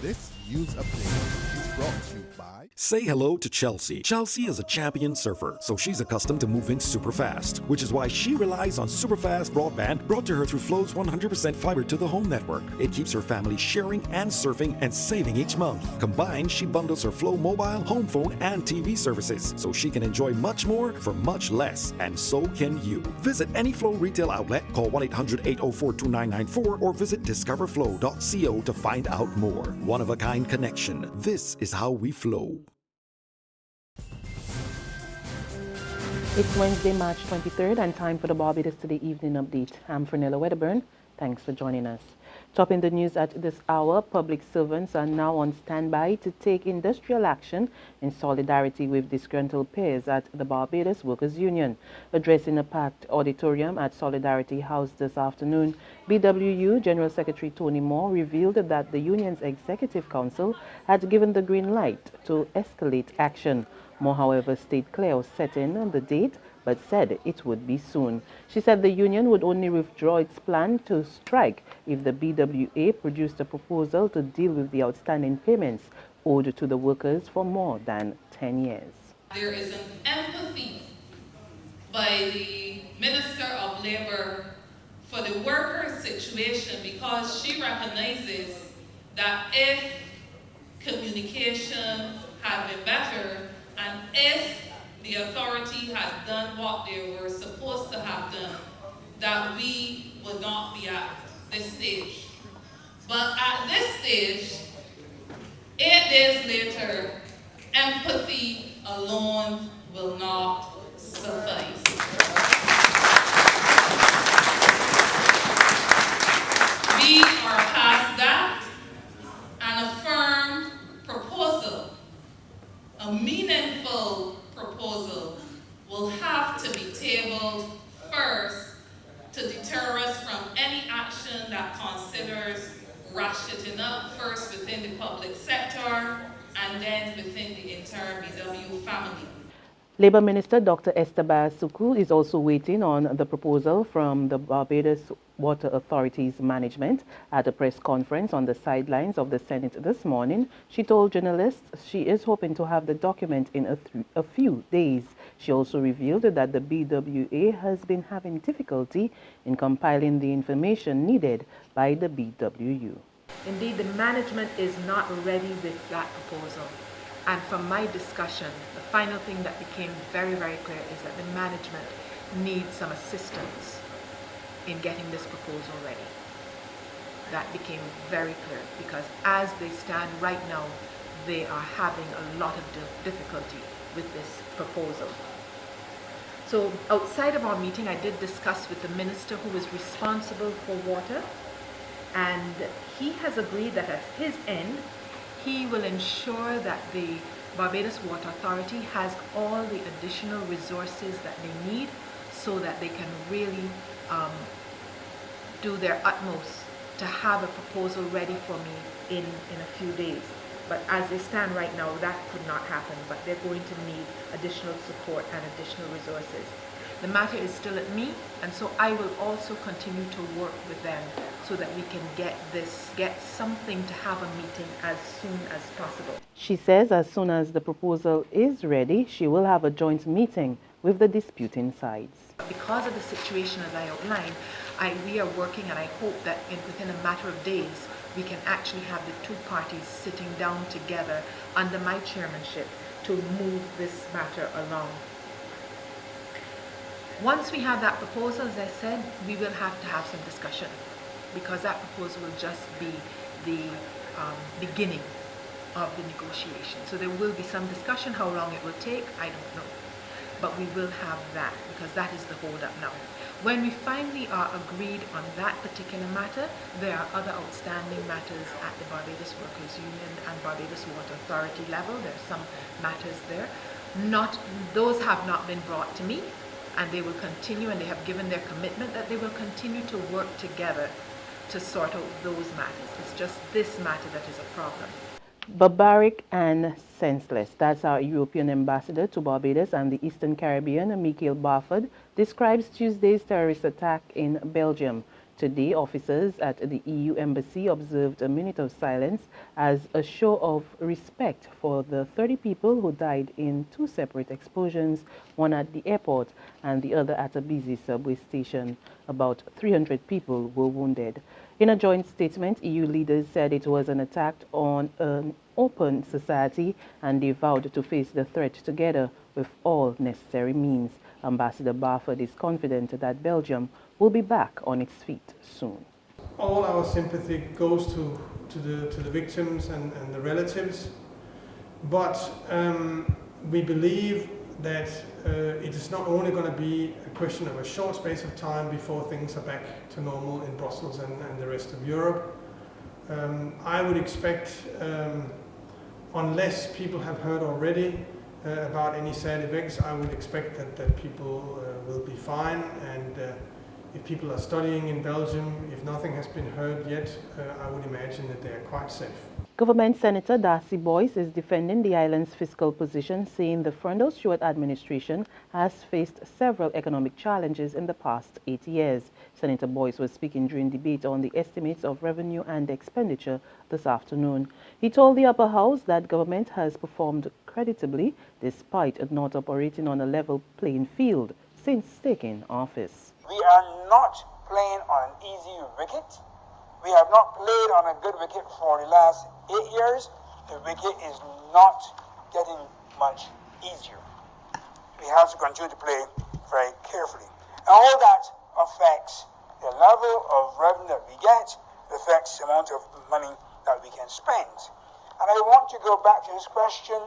This news update is brought to you by... Say hello to Chelsea. Chelsea is a champion surfer, so she's accustomed to moving super fast, which is why she relies on super fast broadband brought to her through Flow's 100% fiber to the home network. It keeps her family sharing and surfing and saving each month. Combined, she bundles her Flow mobile, home phone, and TV services, so she can enjoy much more for much less, and so can you. Visit any Flow retail outlet, call 1-800-804-2994, or visit discoverflow.co to find out more. One-of-a-kind connection. This is how we flow. It's Wednesday, March 23rd, and time for the Barbados Today Evening Update. I'm Fernella Wedderburn. Thanks for joining us. Topping the news at this hour, public servants are now on standby to take industrial action in solidarity with disgruntled peers at the Barbados Workers' Union. Addressing a packed auditorium at Solidarity House this afternoon, BWU General Secretary Tony Moore revealed that the union's Executive Council had given the green light to escalate action. Moore, however, stayed clear of setting the date, but said it would be soon. She said the union would only withdraw its plan to strike if the BWA produced a proposal to deal with the outstanding payments owed to the workers for more than 10 years. There is an empathy by the Minister of Labour for the workers' situation, because she recognizes that if communication had been better and if the authority had done what they were supposed to have done, that we would not be at this stage. But at this stage, 8 days later, empathy alone will not suffice. We are past that, and a firm proposal, a meaningful proposal, will have to be tabled first to deter us from any action that considers ratcheting up first within the public sector and then within the entire BW family. Labour Minister Dr. Esther Suku is also waiting on the proposal from the Barbados Water Authority's management. At a press conference on the sidelines of the Senate this morning, she told journalists she is hoping to have the document in a few days. She also revealed that the BWA has been having difficulty in compiling the information needed by the BWU. Indeed, the management is not ready with that proposal. And from my discussion, the final thing that became very, very clear is that the management needs some assistance in getting this proposal ready. That became very clear, because as they stand right now, they are having a lot of difficulty with this proposal. So outside of our meeting, I did discuss with the minister who is responsible for water, and he has agreed that at his end, he will ensure that the Barbados Water Authority has all the additional resources that they need so that they can really do their utmost to have a proposal ready for me in a few days. But as they stand right now, that could not happen, but they're going to need additional support and additional resources. The matter is still at me, and so I will also continue to work with them so that we can get something to have a meeting as soon as possible. She says as soon as the proposal is ready, she will have a joint meeting with the disputing sides. Because of the situation as I outlined, we are working, and I hope that within a matter of days, we can actually have the two parties sitting down together under my chairmanship to move this matter along. Once we have that proposal, as I said, we will have to have some discussion, because that proposal will just be the beginning of the negotiation. So there will be some discussion. How long it will take, I don't know. But we will have that, because that is the hold-up now. When we finally are agreed on that particular matter, there are other outstanding matters at the Barbados Workers' Union and Barbados Water Authority level. There are some matters there. Those have not been brought to me, and they will continue, and they have given their commitment that they will continue to work together to sort out those matters. It's just this matter that is a problem. Barbaric and senseless. That's our European ambassador to Barbados and the Eastern Caribbean, Michael Barford, describes Tuesday's terrorist attack in Belgium. Today, officers at the EU Embassy observed a minute of silence as a show of respect for the 30 people who died in two separate explosions, one at the airport and the other at a busy subway station. About 300 people were wounded. In a joint statement, EU leaders said it was an attack on an open society and they vowed to face the threat together with all necessary means. Ambassador Barford is confident that Belgium will be back on its feet soon. All our sympathy goes to the victims and the relatives, but we believe that it is not only going to be a question of a short space of time before things are back to normal in Brussels and the rest of Europe. I would expect, unless people have heard already about any sad effects, I would expect that people will be fine, and if people are studying in Belgium, if nothing has been heard yet, I would imagine that they are quite safe. Government Senator Darcy Boyce is defending the island's fiscal position, saying the Freundel-Stewart administration has faced several economic challenges in the past 8 years. Senator Boyce was speaking during debate on the estimates of revenue and expenditure this afternoon. He told the upper house that government has performed creditably despite not operating on a level playing field since taking office. We are not playing on an easy wicket. We have not played on a good wicket for the last 8 years. The wicket is not getting much easier. We have to continue to play very carefully. And all that affects the level of revenue that we get, affects the amount of money that we can spend. And I want to go back to this question.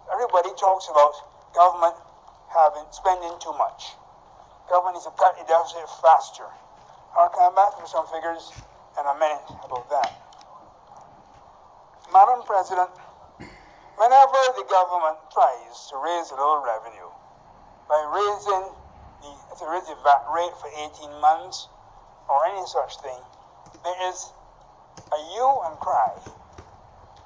Everybody talks about government spending too much. Government needs to cut the deficit faster. I'll come back with some figures in a minute about that. Madam President, whenever the government tries to raise a little revenue by raising the VAT rate for 18 months or any such thing, there is a hue and cry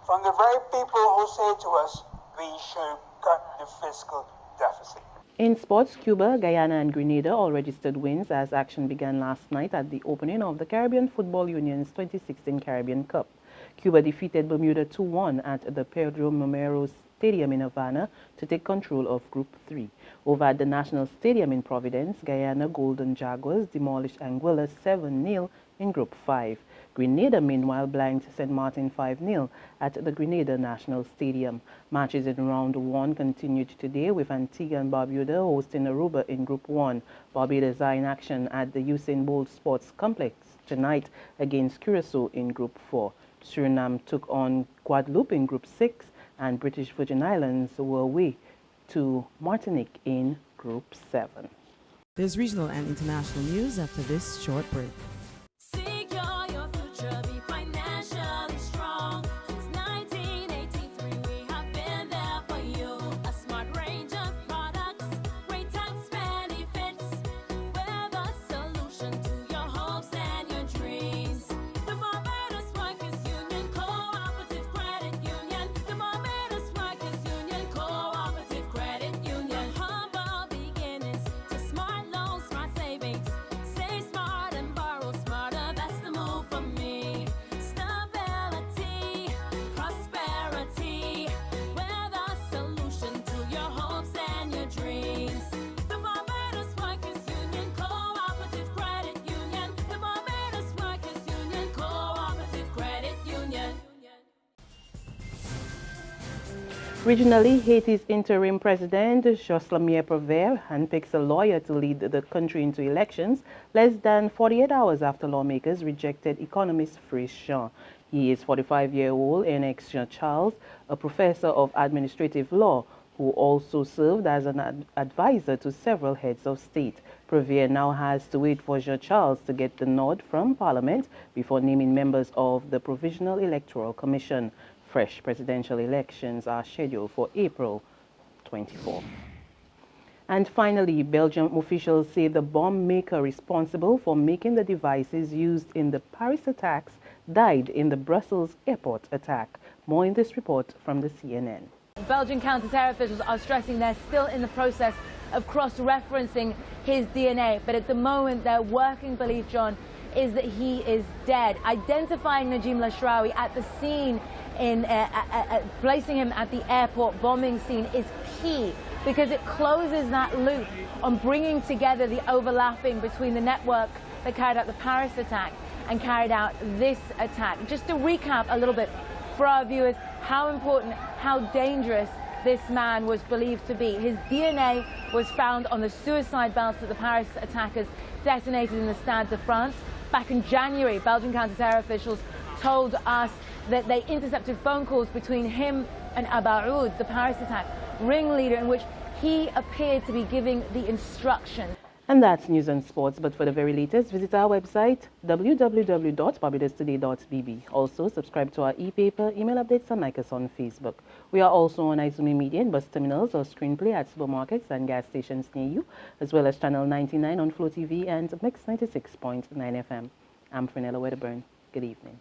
from the very people who say to us we should cut the fiscal deficit. In sports, Cuba, Guyana and Grenada all registered wins as action began last night at the opening of the Caribbean Football Union's 2016 Caribbean Cup. Cuba defeated Bermuda 2-1 at the Pedro Mamero Stadium in Havana to take control of Group 3. Over at the National Stadium in Providence, Guyana Golden Jaguars demolished Anguilla 7-0 in Group 5. Grenada, meanwhile, blanked St. Martin 5-0 at the Grenada National Stadium. Matches in Round 1 continued today with Antigua and Barbuda hosting Aruba in Group 1. Barbados are in action at the Usain Bolt Sports Complex tonight against Curacao in Group 4. Suriname took on Guadeloupe in Group 6, and British Virgin Islands were away to Martinique in Group 7. There's regional and international news after this short break. Regionally, Haiti's interim president, Jocelyn Prévert, handpicks a lawyer to lead the country into elections less than 48 hours after lawmakers rejected economist Fritz Jean. He is 45-year-old Enex Jean Charles, a professor of administrative law, who also served as an advisor to several heads of state. Prévert now has to wait for Jean Charles to get the nod from Parliament before naming members of the Provisional Electoral Commission. Fresh presidential elections are scheduled for April 24th. And finally, Belgian officials say the bomb maker responsible for making the devices used in the Paris attacks died in the Brussels airport attack. More in this report from the CNN. Belgian counter-terror officials are stressing they're still in the process of cross-referencing his DNA, but at the moment their working belief, John, is that he is dead. Identifying Najim Lashrawi at the scene, placing him at the airport bombing scene is key, because it closes that loop on bringing together the overlapping between the network that carried out the Paris attack and carried out this attack. Just to recap a little bit for our viewers, how important, how dangerous this man was believed to be. His DNA was found on the suicide belts that the Paris attackers detonated in the Stade de France. Back in January, Belgian counter-terror officials told us that they intercepted phone calls between him and Abaoud, the Paris attack ringleader, in which he appeared to be giving the instruction. And that's news and sports, but for the very latest, visit our website, www.barbadostoday.bb. Also, subscribe to our e-paper, email updates, and like us on Facebook. We are also on Izumi Media in bus terminals or screenplay at supermarkets and gas stations near you, as well as Channel 99 on Flow TV and Mix 96.9 FM. I'm Frenella Wedderburn. Good evening.